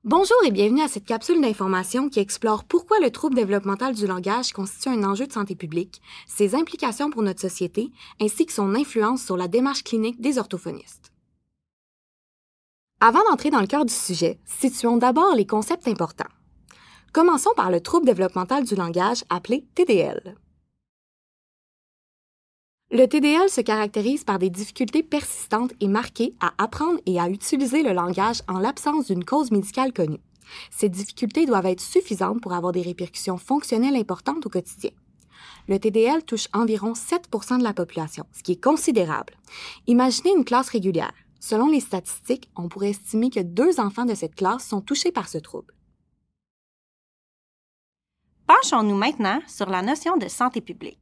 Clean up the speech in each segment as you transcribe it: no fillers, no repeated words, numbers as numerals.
Bonjour et bienvenue à cette capsule d'information qui explore pourquoi le trouble développemental du langage constitue un enjeu de santé publique, ses implications pour notre société, ainsi que son influence sur la démarche clinique des orthophonistes. Avant d'entrer dans le cœur du sujet, situons d'abord les concepts importants. Commençons par le trouble développemental du langage appelé TDL. Le TDL se caractérise par des difficultés persistantes et marquées à apprendre et à utiliser le langage en l'absence d'une cause médicale connue. Ces difficultés doivent être suffisantes pour avoir des répercussions fonctionnelles importantes au quotidien. Le TDL touche environ 7 % de la population, ce qui est considérable. Imaginez une classe régulière. Selon les statistiques, on pourrait estimer que 2 enfants de cette classe sont touchés par ce trouble. Penchons-nous maintenant sur la notion de santé publique.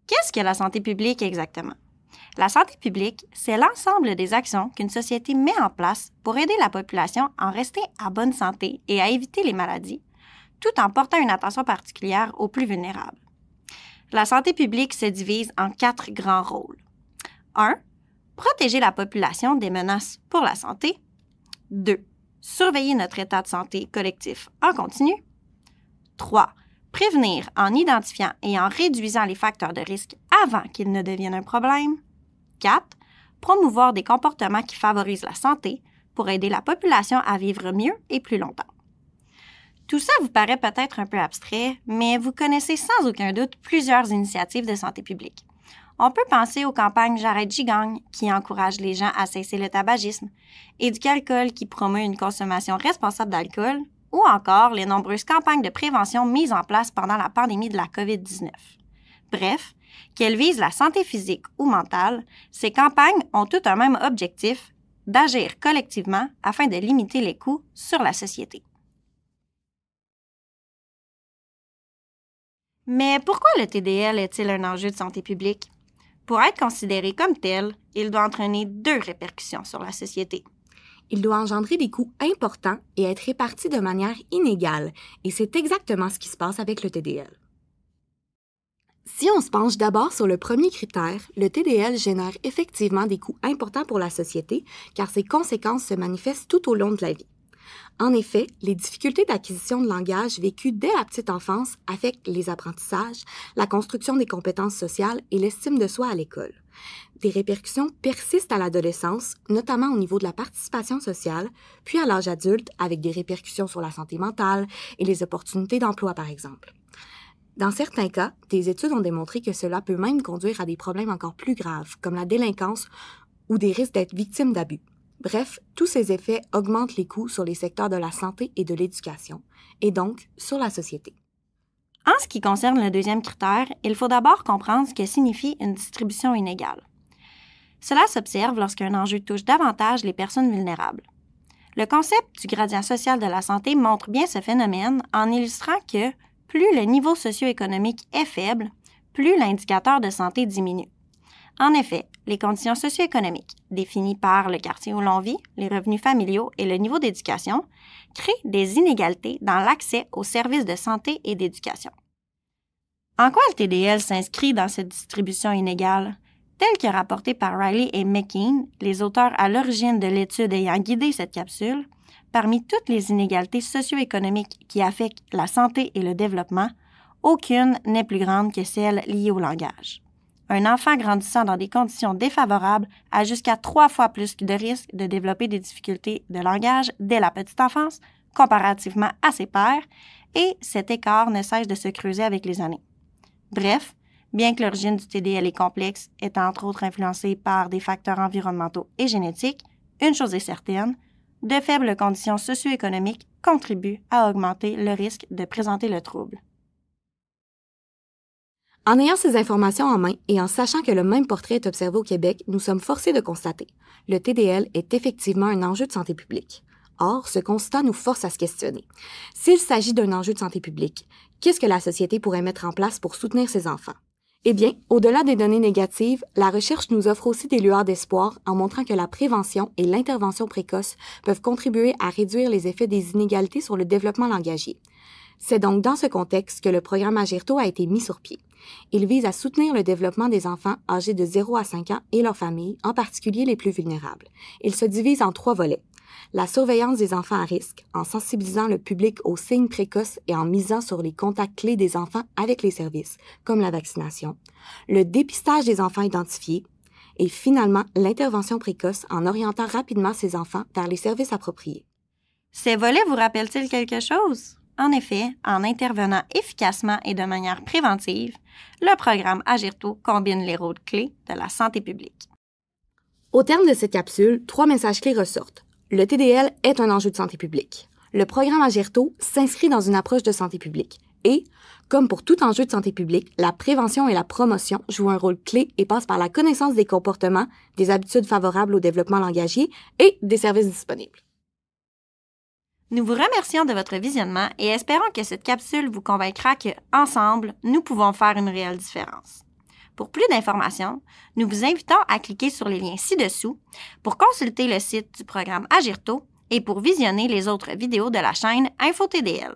Qu'est-ce que la santé publique exactement? La santé publique, c'est l'ensemble des actions qu'une société met en place pour aider la population à rester en bonne santé et à éviter les maladies, tout en portant une attention particulière aux plus vulnérables. La santé publique se divise en 4 grands rôles. 1. Protéger la population des menaces pour la santé. 2. Surveiller notre état de santé collectif en continu. 3. Prévenir en identifiant et en réduisant les facteurs de risque avant qu'ils ne deviennent un problème. 4. Promouvoir des comportements qui favorisent la santé pour aider la population à vivre mieux et plus longtemps. Tout ça vous paraît peut-être un peu abstrait, mais vous connaissez sans aucun doute plusieurs initiatives de santé publique. On peut penser aux campagnes J'arrête, j'y gagne, qui encouragent les gens à cesser le tabagisme, Éduc-Alcool, qui promeut une consommation responsable d'alcool, ou encore les nombreuses campagnes de prévention mises en place pendant la pandémie de la COVID-19. Bref, qu'elles visent la santé physique ou mentale, ces campagnes ont toutes un même objectif, d'agir collectivement afin de limiter les coûts sur la société. Mais pourquoi le TDL est-il un enjeu de santé publique? Pour être considéré comme tel, il doit entraîner 2 répercussions sur la société. Il doit engendrer des coûts importants et être réparti de manière inégale, et c'est exactement ce qui se passe avec le TDL. Si on se penche d'abord sur le premier critère, le TDL génère effectivement des coûts importants pour la société, car ses conséquences se manifestent tout au long de la vie. En effet, les difficultés d'acquisition de langage vécues dès la petite enfance affectent les apprentissages, la construction des compétences sociales et l'estime de soi à l'école. Des répercussions persistent à l'adolescence, notamment au niveau de la participation sociale, puis à l'âge adulte avec des répercussions sur la santé mentale et les opportunités d'emploi, par exemple. Dans certains cas, des études ont démontré que cela peut même conduire à des problèmes encore plus graves, comme la délinquance ou des risques d'être victime d'abus. Bref, tous ces effets augmentent les coûts sur les secteurs de la santé et de l'éducation, et donc sur la société. En ce qui concerne le deuxième critère, il faut d'abord comprendre ce que signifie une distribution inégale. Cela s'observe lorsqu'un enjeu touche davantage les personnes vulnérables. Le concept du gradient social de la santé montre bien ce phénomène en illustrant que plus le niveau socio-économique est faible, plus l'indicateur de santé diminue. En effet, les conditions socio-économiques, définies par le quartier où l'on vit, les revenus familiaux et le niveau d'éducation, créent des inégalités dans l'accès aux services de santé et d'éducation. En quoi le TDL s'inscrit dans cette distribution inégale? Tel que rapporté par Riley et McKean, les auteurs à l'origine de l'étude ayant guidé cette capsule, parmi toutes les inégalités socio-économiques qui affectent la santé et le développement, aucune n'est plus grande que celle liée au langage. Un enfant grandissant dans des conditions défavorables a jusqu'à 3 fois plus de risques de développer des difficultés de langage dès la petite enfance, comparativement à ses pairs, et cet écart ne cesse de se creuser avec les années. Bref, bien que l'origine du TDL est complexe, étant entre autres influencée par des facteurs environnementaux et génétiques, une chose est certaine, de faibles conditions socio-économiques contribuent à augmenter le risque de présenter le trouble. En ayant ces informations en main et en sachant que le même portrait est observé au Québec, nous sommes forcés de constater. Le TDL est effectivement un enjeu de santé publique. Or, ce constat nous force à se questionner. S'il s'agit d'un enjeu de santé publique, qu'est-ce que la société pourrait mettre en place pour soutenir ses enfants? Eh bien, au-delà des données négatives, la recherche nous offre aussi des lueurs d'espoir en montrant que la prévention et l'intervention précoce peuvent contribuer à réduire les effets des inégalités sur le développement langagier. C'est donc dans ce contexte que le programme Agirto a été mis sur pied. Il vise à soutenir le développement des enfants âgés de 0 à 5 ans et leurs familles, en particulier les plus vulnérables. Il se divise en 3 volets. la surveillance des enfants à risque, en sensibilisant le public aux signes précoces et en misant sur les contacts clés des enfants avec les services, comme la vaccination, le dépistage des enfants identifiés, et finalement l'intervention précoce en orientant rapidement ces enfants vers les services appropriés. Ces volets vous rappellent-ils quelque chose? En effet, en intervenant efficacement et de manière préventive, le programme Agirto combine les rôles clés de la santé publique. Au terme de cette capsule, 3 messages clés ressortent. Le TDL est un enjeu de santé publique. Le programme Agirto s'inscrit dans une approche de santé publique. Et, comme pour tout enjeu de santé publique, la prévention et la promotion jouent un rôle clé et passent par la connaissance des comportements, des habitudes favorables au développement langagier et des services disponibles. Nous vous remercions de votre visionnement et espérons que cette capsule vous convaincra que, ensemble, nous pouvons faire une réelle différence. Pour plus d'informations, nous vous invitons à cliquer sur les liens ci-dessous pour consulter le site du programme Agirto et pour visionner les autres vidéos de la chaîne InfoTDL.